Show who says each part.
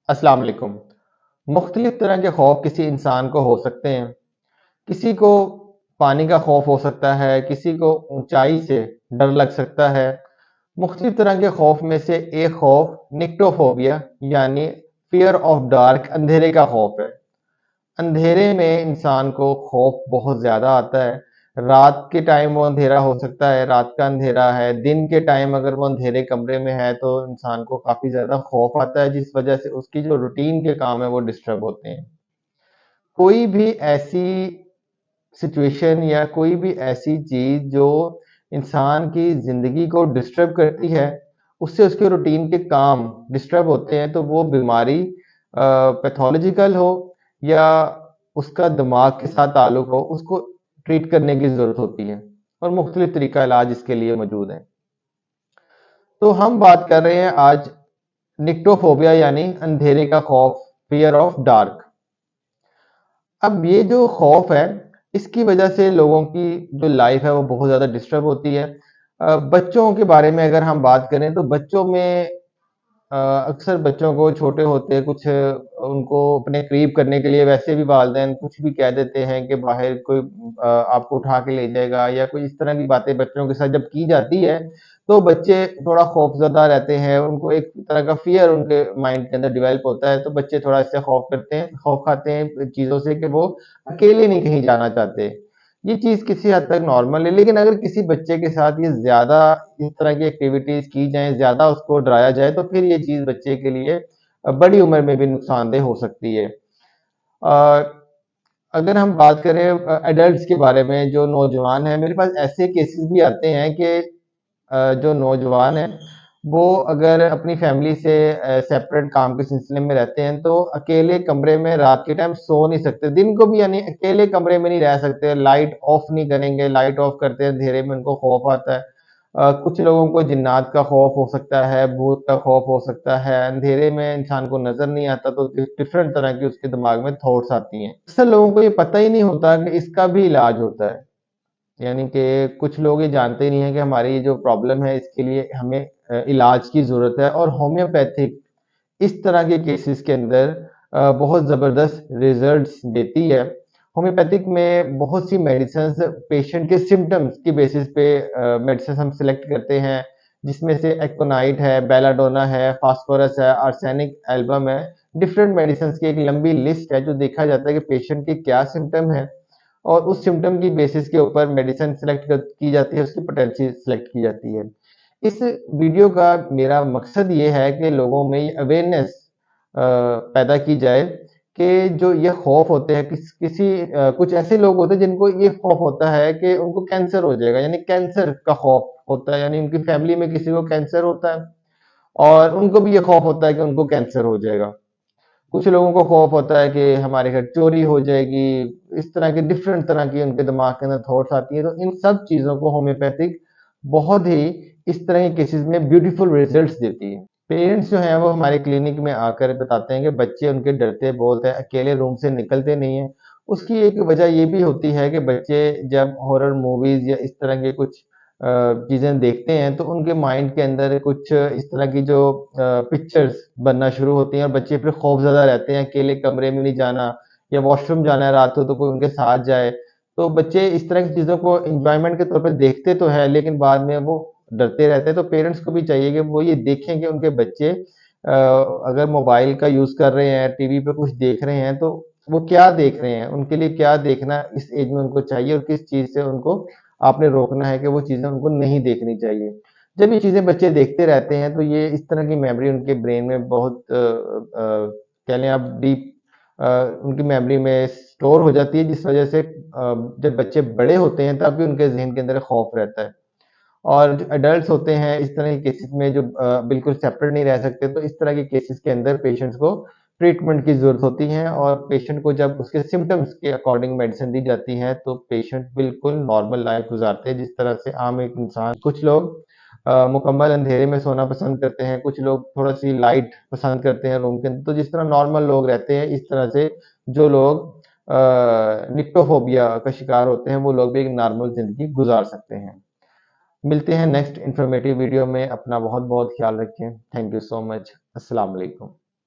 Speaker 1: अस्सलाम वालेकुम। मुख्तलिफ तरह के खौफ किसी इंसान को हो सकते हैं। किसी को पानी का खौफ हो सकता है, किसी को ऊंचाई से डर लग सकता है। मुख्तलिफ तरह के खौफ में से एक खौफ निक्टोफोबिया यानी फियर ऑफ डार्क, अंधेरे का खौफ है। अंधेरे में इंसान को खौफ बहुत ज़्यादा आता है। रात के टाइम वो अंधेरा हो सकता है, रात का अंधेरा है। दिन के टाइम अगर वो अंधेरे कमरे में है तो इंसान को काफ़ी ज़्यादा खौफ आता है, जिस वजह से उसकी जो रूटीन के काम है वो डिस्टर्ब होते हैं। कोई भी ऐसी सिचुएशन या कोई भी ऐसी चीज़ जो इंसान की ज़िंदगी को डिस्टर्ब करती है, उससे उसके रूटीन के काम डिस्टर्ब होते हैं, तो वो बीमारी पैथोलॉजिकल हो या उसका दिमाग के साथ ताल्लुक हो, उसको ट्रीट करने की ज़रूरत होती है और मुख्तलिफ तरीका इलाज इसके लिए मौजूद हैं। तो हम बात कर रहे हैं आज निक्टोफोबिया यानी अंधेरे का खौफ, फियर ऑफ डार्क। अब ये जो खौफ है, इसकी वजह से लोगों की जो लाइफ है वो बहुत ज़्यादा डिस्टर्ब होती है। बच्चों के बारे में अगर हम बात करें तो बच्चों में अक्सर बच्चों को छोटे होते कुछ उनको अपने करीब करने के लिए वैसे भी वालिदैन कुछ भी कह देते हैं कि बाहर कोई आपको उठा के ले जाएगा या कोई इस तरह की बातें बच्चों के साथ जब की जाती है, तो बच्चे थोड़ा खौफज़दा रहते हैं, उनको एक तरह का फ़ियर उनके माइंड के अंदर डेवलप होता है, तो बच्चे थोड़ा इससे खौफ खाते हैं चीज़ों से कि वो अकेले नहीं कहीं जाना चाहते। ये चीज़ किसी हद तक नॉर्मल है, लेकिन अगर किसी बच्चे के साथ ये ज़्यादा इस तरह की एक्टिविटीज़ की जाएँ, ज़्यादा उसको डराया जाए, तो फिर ये चीज़ बच्चे के लिए बड़ी उम्र में भी नुकसानदेह हो सकती है। अ, अगर हम बात करें एडल्ट्स के बारे में, जो नौजवान हैं, मेरे पास ऐसे केसेस भी आते हैं कि जो नौजवान हैं, वो अगर अपनी फैमिली से सेपरेट काम के सिलसिले में रहते हैं, तो अकेले कमरे में रात के टाइम सो नहीं सकते। दिन को भी यानी अकेले कमरे में नहीं रह सकते, लाइट ऑफ नहीं करेंगे, लाइट ऑफ करते हैं, अंधेरे में उनको खौफ आता है। कुछ लोगों को जिन्नात का खौफ हो सकता है, भूत का खौफ हो सकता है, अंधेरे में इंसान को नज़र नहीं आता तो डिफरेंट तरह की उसके दिमाग में थॉट्स आती हैं। अक्सर लोगों को ये पता ही नहीं होता कि इसका भी इलाज होता है। यानी कि कुछ लोग ये जानते ही नहीं है कि हमारी ये जो प्रॉब्लम है इसके लिए हमें इलाज की ज़रूरत है और होम्योपैथिक इस तरह के केसेस के अंदर बहुत ज़बरदस्त रिजल्ट्स देती है। होम्योपैथिक में बहुत सी मेडिसिन्स पेशेंट के सिम्पटम्स की बेसिस पे मेडिसिन्स हम सेलेक्ट करते हैं, जिसमें से एक्कोनाइट है, बेलाडोना है, फास्फोरस है, आर्सेनिक एल्बम है। डिफरेंट मेडिसिन्स की एक लंबी लिस्ट है जो देखा जाता है कि पेशेंट के क्या सिम्पटम है और उस सिम्पटम की बेसिस के ऊपर मेडिसिन सेलेक्ट की जाती है, उसकी पोटेंसी सेलेक्ट की जाती है। इस वीडियो का मेरा मकसद ये है कि लोगों में ये अवेयरनेस पैदा की जाए कि जो ये खौफ होते हैं कुछ ऐसे लोग होते हैं जिनको ये खौफ होता है कि उनको कैंसर हो जाएगा, यानी कैंसर का खौफ होता है, यानी उनकी फैमिली में किसी को कैंसर होता है और उनको भी ये खौफ होता है कि उनको कैंसर हो जाएगा। कुछ लोगों को खौफ होता है कि हमारे घर चोरी हो जाएगी, इस तरह की डिफरेंट तरह की उनके दिमाग के अंदर थॉट्स आती हैं, तो इन सब चीज़ों को होम्योपैथिक बहुत ही इस तरह के केसेस में ब्यूटीफुल रिजल्ट्स देती है। पेरेंट्स जो हैं वो हमारे क्लिनिक में आकर बताते हैं कि बच्चे उनके डरते बहुत हैं, अकेले रूम से निकलते नहीं हैं। उसकी एक वजह ये भी होती है कि बच्चे जब हॉरर मूवीज़ या इस तरह के कुछ चीज़ें देखते हैं तो उनके माइंड के अंदर कुछ इस तरह की जो पिक्चर्स बनना शुरू होती हैं और बच्चे फिर खौफज़दा रहते हैं, अकेले कमरे में नहीं जाना या वॉशरूम जाना है रात को तो कोई उनके साथ जाए। तो बच्चे इस तरह की चीज़ों को एन्जॉयमेंट के तौर पे देखते तो हैं, लेकिन बाद में वो डरते रहते हैं। तो पेरेंट्स को भी चाहिए कि वो ये देखें कि उनके बच्चे अगर मोबाइल का यूज़ कर रहे हैं, टीवी पे कुछ देख रहे हैं, तो वो क्या देख रहे हैं? उनके लिए क्या देखना इस एज में उनको चाहिए और किस चीज़ से उनको आपने रोकना है कि वो चीज़ें उनको नहीं देखनी चाहिए। जब ये चीज़ें बच्चे देखते रहते हैं, तो ये इस तरह की मेमोरी उनके ब्रेन में बहुत कह लें आप डीप उनकी मेमोरी में स्टोर हो जाती है, जिस वजह से जब बच्चे बड़े होते हैं, तब भी उनके ज़हन के अंदर खौफ रहता है। और जो एडल्ट्स होते हैं इस तरह के केसेस में जो बिल्कुल सेपरेट नहीं रह सकते, तो इस तरह के केसेस के अंदर पेशेंट्स को ट्रीटमेंट की ज़रूरत होती है और पेशेंट को जब उसके सिम्पटम्स के अकॉर्डिंग मेडिसिन दी जाती है, तो पेशेंट बिल्कुल नॉर्मल लाइफ गुज़ारते हैं, जिस तरह से आम एक इंसान। कुछ लोग मुकम्मल अंधेरे में सोना पसंद करते हैं, कुछ लोग थोड़ा-सी लाइट पसंद करते हैं रूम के अंदर, तो जिस तरह नॉर्मल लोग रहते हैं, इस तरह से जो लोग निक्टोफोबिया का शिकार होते हैं, वो लोग भी एक नॉर्मल ज़िंदगी गुज़ार सकते हैं। मिलते हैं नेक्स्ट इन्फॉर्मेटिव वीडियो में। अपना बहुत बहुत ख्याल रखें। Thank you so much. अस्सलाम वालेकुम।